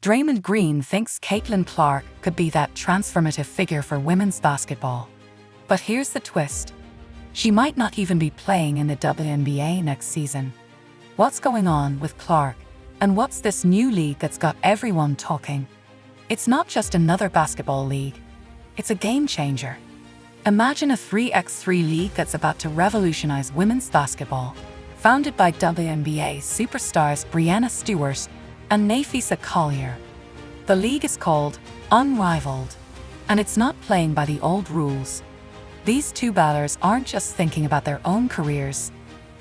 Draymond Green thinks Caitlyn Clark could be that transformative figure for women's basketball. But here's the twist. She might not even be playing in the WNBA next season. What's going on with Clark? And what's this new league that's got everyone talking? It's not just another basketball league. It's a game changer. Imagine a 3x3 league that's about to revolutionize women's basketball. Founded by WNBA superstars Breanna Stewart and Nafisa Collier. The league is called Unrivaled, and it's not playing by the old rules. These two ballers aren't just thinking about their own careers,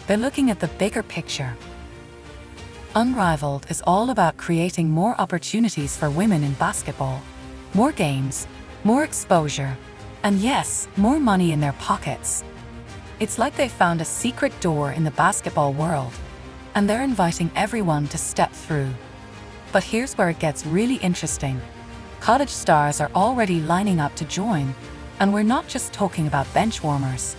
they're looking at the bigger picture. Unrivaled is all about creating more opportunities for women in basketball, more games, more exposure, and yes, more money in their pockets. It's like they found a secret door in the basketball world, and they're inviting everyone to step through. But here's where it gets really interesting. College stars are already lining up to join, and we're not just talking about bench warmers.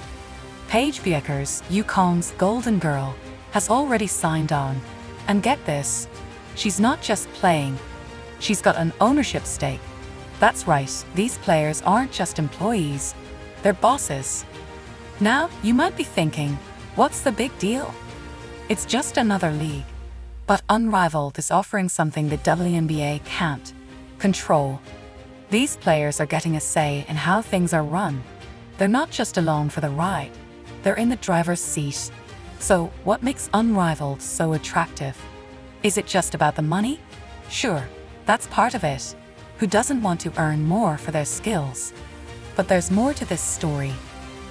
Paige Bueckers, UConn's Golden Girl, has already signed on. And get this, she's not just playing, she's got an ownership stake. That's right, these players aren't just employees, they're bosses. Now, you might be thinking, what's the big deal? It's just another league. But Unrivaled is offering something the WNBA can't: control. These players are getting a say in how things are run. They're not just along for the ride, they're in the driver's seat. So, what makes Unrivaled so attractive? Is it just about the money? Sure, that's part of it. Who doesn't want to earn more for their skills? But there's more to this story.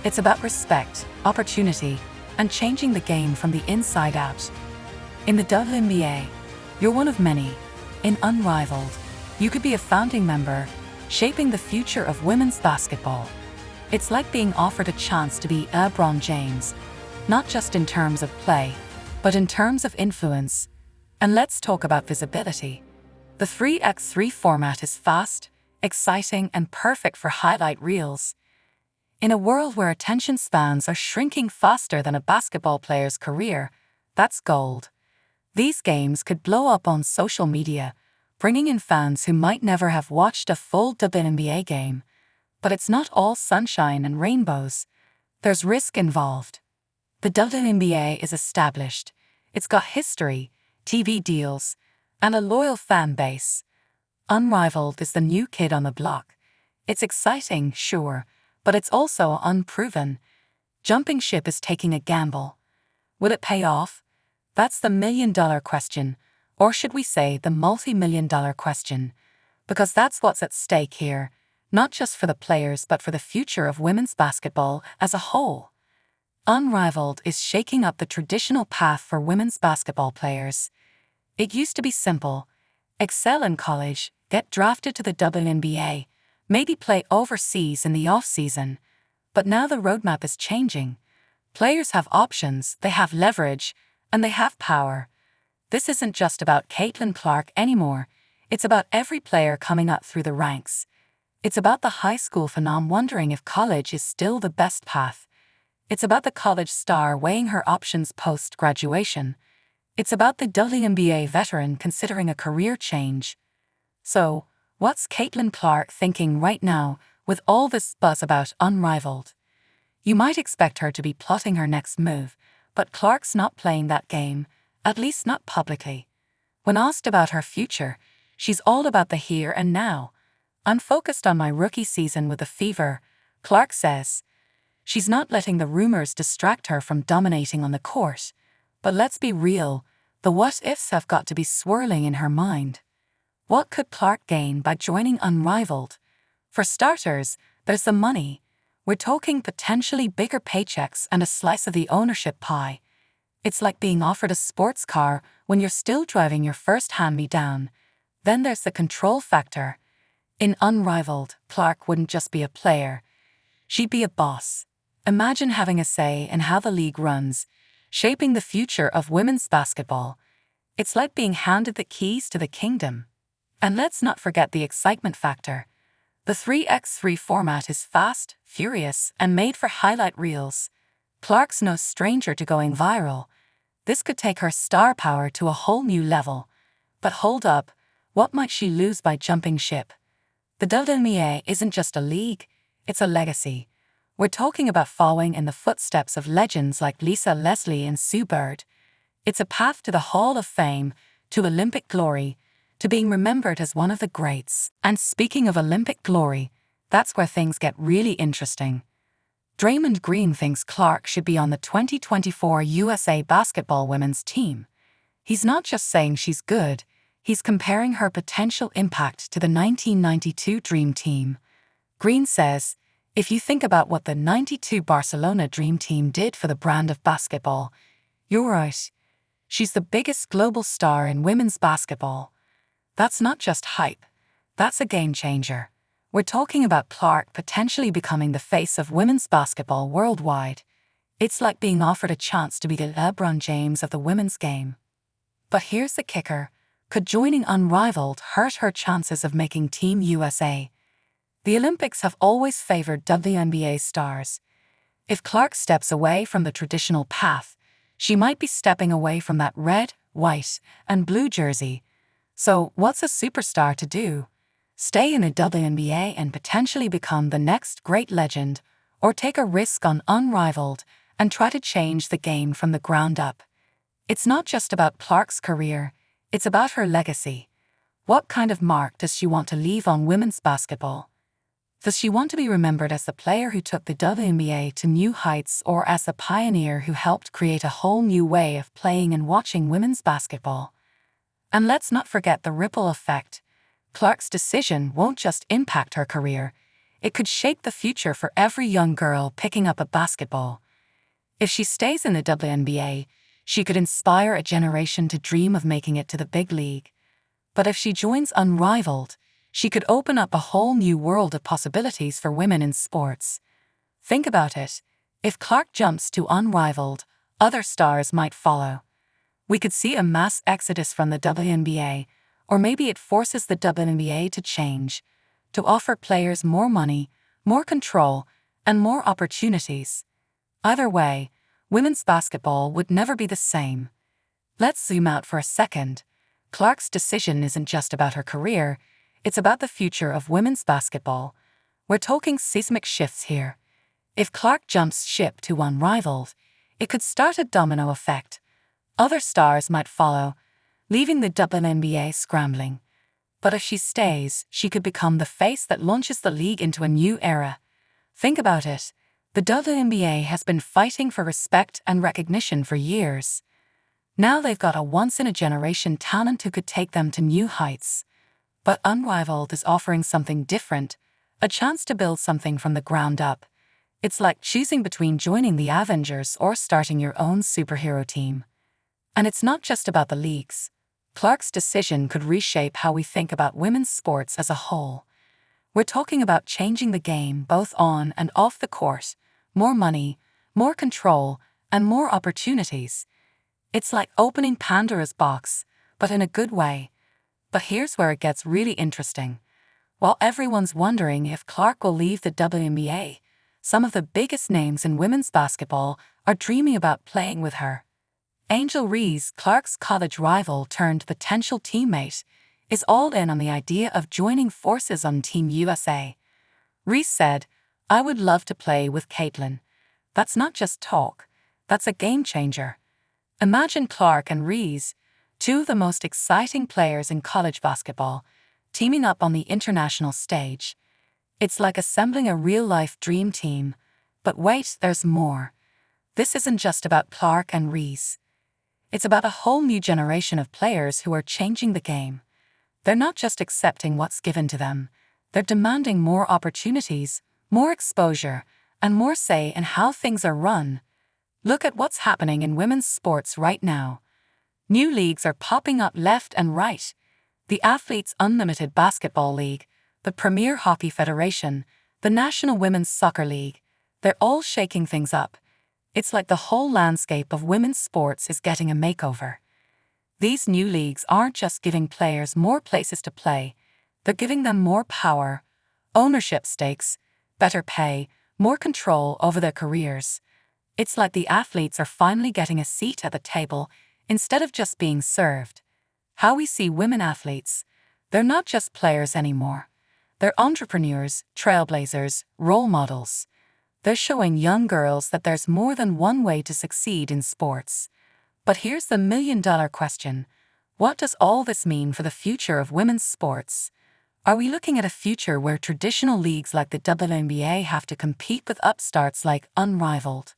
It's about respect, opportunity, and changing the game from the inside out. In the WNBA, you're one of many. In Unrivaled, you could be a founding member, shaping the future of women's basketball. It's like being offered a chance to be LeBron James, not just in terms of play, but in terms of influence. And let's talk about visibility. The 3x3 format is fast, exciting, and perfect for highlight reels. In a world where attention spans are shrinking faster than a basketball player's career, that's gold. These games could blow up on social media, bringing in fans who might never have watched a full WNBA game. But it's not all sunshine and rainbows. There's risk involved. The WNBA is established. It's got history, TV deals, and a loyal fan base. Unrivaled is the new kid on the block. It's exciting, sure, but it's also unproven. Jumping ship is taking a gamble. Will it pay off? That's the million-dollar question, or should we say the multi-million-dollar question? Because that's what's at stake here, not just for the players but for the future of women's basketball as a whole. Unrivaled is shaking up the traditional path for women's basketball players. It used to be simple: excel in college, get drafted to the WNBA, maybe play overseas in the off-season. But now the roadmap is changing. Players have options, they have leverage, and they have power. This isn't just about Caitlyn Clark anymore. It's about every player coming up through the ranks. It's about the high school phenom wondering if college is still the best path. It's about the college star weighing her options post-graduation. It's about the WNBA veteran considering a career change. So, what's Caitlyn Clark thinking right now with all this buzz about Unrivaled? You might expect her to be plotting her next move, but Clark's not playing that game, at least not publicly. When asked about her future, she's all about the here and now. "I'm focused on my rookie season with the Fever," Clark says. She's not letting the rumors distract her from dominating on the court. But let's be real, the what-ifs have got to be swirling in her mind. What could Clark gain by joining Unrivaled? For starters, there's the money. We're talking potentially bigger paychecks and a slice of the ownership pie. It's like being offered a sports car when you're still driving your first hand-me-down. Then there's the control factor. In Unrivaled, Clark wouldn't just be a player. She'd be a boss. Imagine having a say in how the league runs, shaping the future of women's basketball. It's like being handed the keys to the kingdom. And let's not forget the excitement factor. The 3x3 format is fast, furious, and made for highlight reels. Clark's no stranger to going viral. This could take her star power to a whole new level. But hold up, What might she lose by jumping ship? The WNBA isn't just a league, it's a legacy. We're talking about following in the footsteps of legends like Lisa Leslie and Sue Bird. It's a path to the Hall of Fame, to Olympic glory, to being remembered as one of the greats. And speaking of Olympic glory, that's where things get really interesting. Draymond Green thinks Clark should be on the 2024 USA basketball women's team. He's not just saying she's good, he's comparing her potential impact to the 1992 Dream Team. Green says, if you think about what the '92 Barcelona Dream Team did for the brand of basketball, you're right. She's the biggest global star in women's basketball. That's not just hype. That's a game changer. We're talking about Clark potentially becoming the face of women's basketball worldwide. It's like being offered a chance to be the LeBron James of the women's game. But here's the kicker. Could joining Unrivaled hurt her chances of making Team USA? The Olympics have always favored WNBA stars. If Clark steps away from the traditional path, she might be stepping away from that red, white, and blue jersey. So, what's a superstar to do? Stay in the WNBA and potentially become the next great legend, or take a risk on Unrivaled and try to change the game from the ground up? It's not just about Clark's career, it's about her legacy. What kind of mark does she want to leave on women's basketball? Does she want to be remembered as the player who took the WNBA to new heights, or as the pioneer who helped create a whole new way of playing and watching women's basketball? And let's not forget the ripple effect. Clark's decision won't just impact her career, it could shape the future for every young girl picking up a basketball. If she stays in the WNBA, she could inspire a generation to dream of making it to the big league. But if she joins Unrivaled, she could open up a whole new world of possibilities for women in sports. Think about it. If Clark jumps to Unrivaled, other stars might follow. We could see a mass exodus from the WNBA, or maybe it forces the WNBA to change, to offer players more money, more control, and more opportunities. Either way, women's basketball would never be the same. Let's zoom out for a second. Clark's decision isn't just about her career, it's about the future of women's basketball. We're talking seismic shifts here. If Clark jumps ship to Unrivaled, it could start a domino effect. Other stars might follow, leaving the WNBA scrambling. But if she stays, she could become the face that launches the league into a new era. Think about it. The WNBA has been fighting for respect and recognition for years. Now they've got a once-in-a-generation talent who could take them to new heights. But Unrivaled is offering something different, a chance to build something from the ground up. It's like choosing between joining the Avengers or starting your own superhero team. And it's not just about the leagues. Clark's decision could reshape how we think about women's sports as a whole. We're talking about changing the game both on and off the court. More money, more control, and more opportunities. It's like opening Pandora's box, but in a good way. But here's where it gets really interesting. While everyone's wondering if Clark will leave the WNBA, some of the biggest names in women's basketball are dreaming about playing with her. Angel Reese, Clark's college rival turned potential teammate, is all in on the idea of joining forces on Team USA. Reese said, "I would love to play with Caitlyn. That's not just talk, that's a game changer." Imagine Clark and Reese, two of the most exciting players in college basketball, teaming up on the international stage. It's like assembling a real-life dream team. But wait, there's more. This isn't just about Clark and Reese. It's about a whole new generation of players who are changing the game. They're not just accepting what's given to them, they're demanding more opportunities, more exposure, and more say in how things are run. Look at what's happening in women's sports right now. New leagues are popping up left and right. The Athletes Unlimited Basketball League, the Premier Hockey Federation, the National Women's Soccer League, they're all shaking things up. It's like the whole landscape of women's sports is getting a makeover. These new leagues aren't just giving players more places to play, they're giving them more power, ownership stakes, better pay, more control over their careers. It's like the athletes are finally getting a seat at the table instead of just being served. How we see women athletes. They're not just players anymore. They're entrepreneurs, trailblazers, role models. They're showing young girls that there's more than one way to succeed in sports. But here's the million-dollar question. What does all this mean for the future of women's sports? Are we looking at a future where traditional leagues like the WNBA have to compete with upstarts like Unrivaled?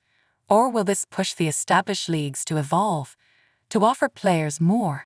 Or will this push the established leagues to evolve, to offer players more,